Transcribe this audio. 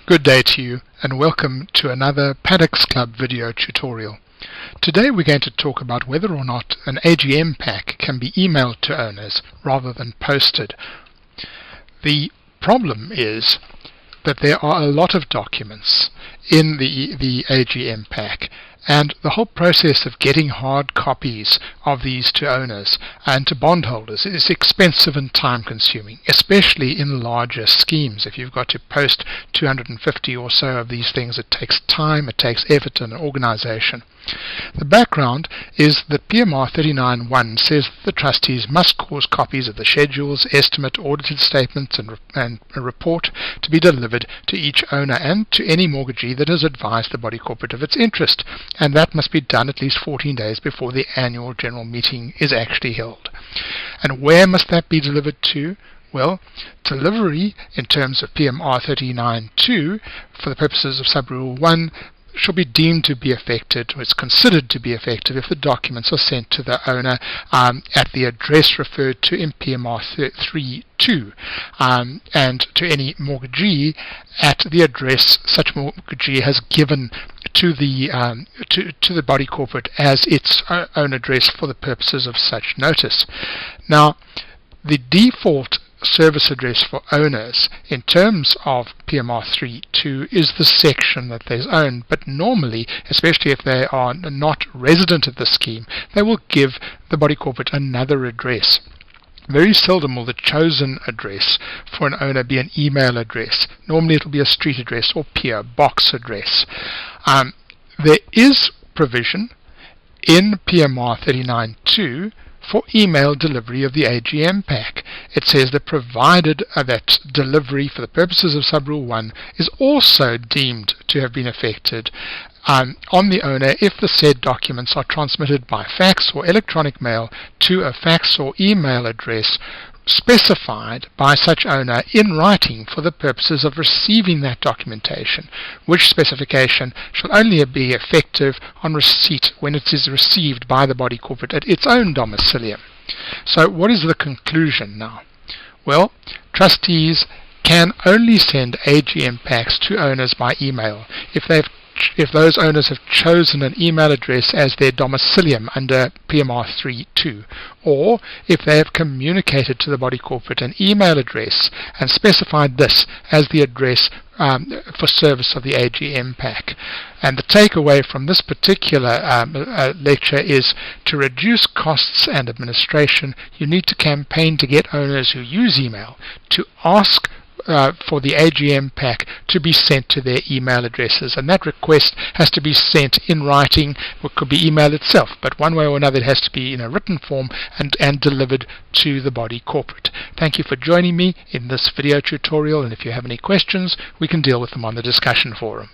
Good day to you and welcome to another Paddocks Club video tutorial. Today we're going to talk about whether or not an AGM pack can be emailed to owners rather than posted. The problem is that there are a lot of documents in the AGM pack, and the whole process of getting hard copies of these to owners and to bondholders is expensive and time consuming, especially in larger schemes. If you've got to post 250 or so of these things, it takes time, it takes effort and organization. The background is that PMR 39.1 says that the trustees must cause copies of the schedules, estimate, audited statements and a report to be delivered to each owner and to any mortgagee that has advised the body corporate of its interest, and that must be done at least 14 days before the annual general meeting is actually held. And where must that be delivered to? Well, delivery in terms of PMR 39.2 for the purposes of Sub-Rule 1 shall be deemed to be effected, or is considered to be effective, if the documents are sent to the owner at the address referred to in PMR 3.2 and to any mortgagee at the address such mortgagee has given to the body corporate as its own address for the purposes of such notice. Now, the default service address for owners in terms of PMR 3.2 is the section that they own, but normally, especially if they are not resident of the scheme, they will give the body corporate another address. Very seldom will the chosen address for an owner be an email address. Normally it will be a street address or PO box address. There is provision in PMR 39.2 for email delivery of the AGM pack. It says that provided that delivery for the purposes of Sub-Rule 1 is also deemed to have been effected on the owner if the said documents are transmitted by fax or electronic mail to a fax or email address specified by such owner in writing for the purposes of receiving that documentation, which specification shall only be effective on receipt when it is received by the body corporate at its own domicilium. So what is the conclusion now? Well, trustees can only send AGM packs to owners by email if those owners have chosen an email address as their domicilium under PMR 3.2, or if they have communicated to the body corporate an email address and specified this as the address for service of the AGM pack. And the takeaway from this particular lecture is to reduce costs and administration, you need to campaign to get owners who use email to ask for the AGM pack to be sent to their email addresses, and that request has to be sent in writing, or could be email itself, but one way or another it has to be in a written form and delivered to the body corporate. Thank you for joining me in this video tutorial, and if you have any questions we can deal with them on the discussion forum.